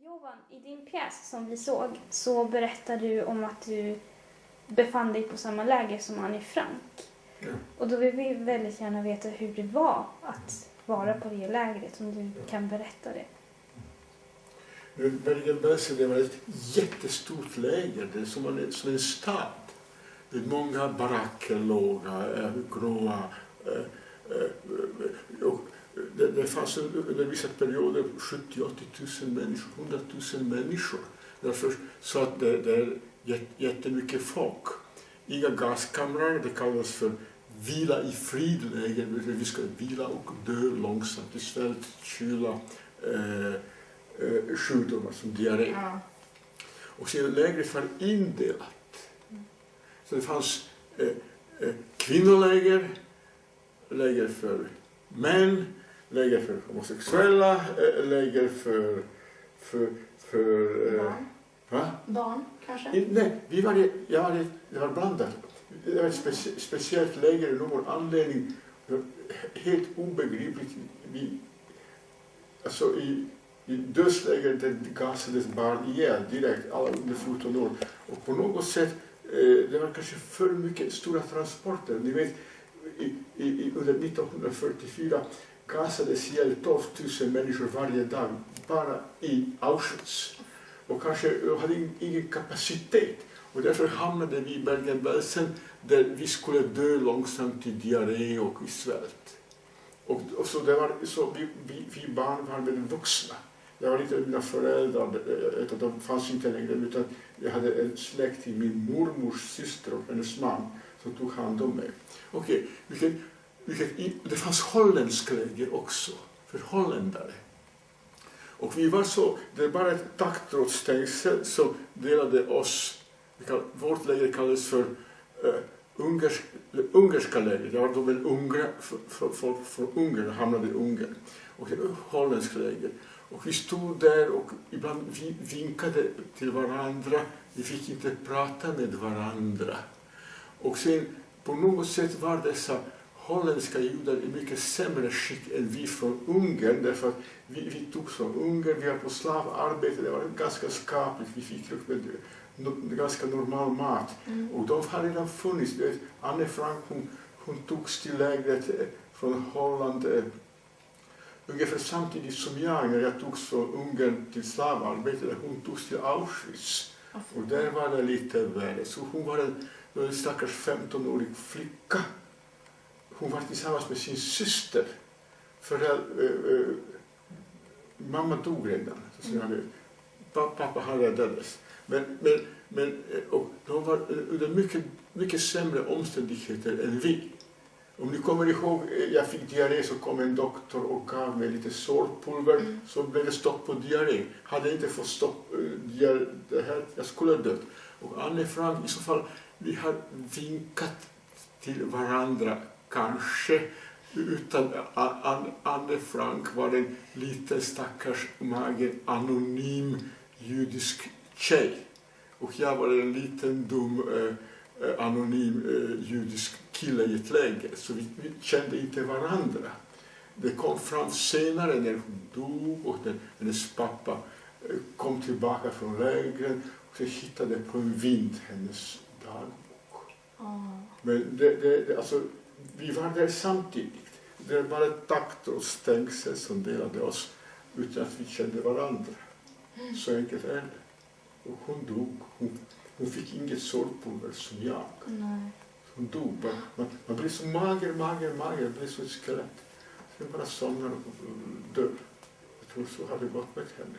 Jovan, i din pjäs som vi såg så berättar du om att du befann dig på samma läger som Anne Frank. Ja. Och då vill vi väldigt gärna veta hur det var att vara på det lägret, om du kan berätta det. Bergen-Belsen, det var ett jättestort läger, det är som en stad. Det är många baracker, låga, gråa. Det fanns under vissa perioder 70-80 000 människor, 100 000 människor. Därför så att det är jättemycket folk. Inga gaskamrar, det kallas för vila i fridläger. Vi ska vila och dö långsamt i svält, kyla, sjukdomar som diarré. Ja. Och sedan lägret var indelat. Så det fanns kvinnoläger, läger för män, läger för homosexuella, läger för barn. Va? Barn kanske? Nej, det var blandat. Det var ett speciellt läger i någon anledning. Helt obegripligt. I dödslägret gasades barn ihjäl direkt, alla under 14 år. Och på något sätt, det var kanske för mycket stora transporter. Ni vet, under 1944 gasades ihjäl 12 000 människor varje dag, bara i Auschwitz. Och kanske hade ingen kapacitet. Och därför hamnade vi i Bergen-Belsen där vi skulle dö långsamt i diarré och i svält. Och så, vi barn var väldigt vuxna. Jag var inte mina föräldrar, de fanns inte längre, utan jag hade en släkt till min mormors syster och hennes man som tog hand om mig. Okej, det fanns holländsk läger också, för holländare. Och vi var så, det var bara ett taggtrådsstängsel som delade oss. Vårt läger kallades för ungerska läger. Det var då en folk från Ungern hamnade i Ungern. Och det var holländsk läger. Och vi stod där och ibland vi vinkade till varandra. Vi fick inte prata med varandra. Och sen på något sätt var dessa holländska judar i mycket sämre skick än vi från Ungern. Därför att vi tog från Ungern, vi var på slavarbete, det var ganska skapligt. Vi fick ganska normal mat. Och de hade redan funnits. Anne Frank, hon togs till lägret från Holland ungefär samtidigt som jag, när jag togs från Ungern till slavarbete, hon togs till Auschwitz. Och där var det lite värre. Så hon var en stackars 15-årig flicka. Hon var tillsammans med sin syster. Mamma dog redan. Pappa hade dödats. Och de var under mycket sämre omständigheter än vi. Om ni kommer ihåg, jag fick diarré, så kom en doktor och gav mig lite sårpulver, så blev det stopp på diarré. Hade inte fått stopp det här, jag skulle ha dött. Och Anne Frank, i så fall, vi har vinkat till varandra kanske, utan Anne Frank var en liten stackars mager anonym judisk tjej. Och jag var en liten dum anonym judisk kille i ett läger, så vi kände inte varandra. Det kom fram senare när hon dog och hennes pappa kom tillbaka från lägren och så hittade på en vind hennes dagbok. Men alltså, vi var där samtidigt. Det var ett taggtrådsstängsel som delade oss utan att vi kände varandra. Så enkelt är det. Och hon dog. Hon fick inget sårpulver som jag. Nej. Hon dog. Man blir så mager, man blir så ett skelett. Sen bara somnar och dör. Jag tror så hade det gått med henne.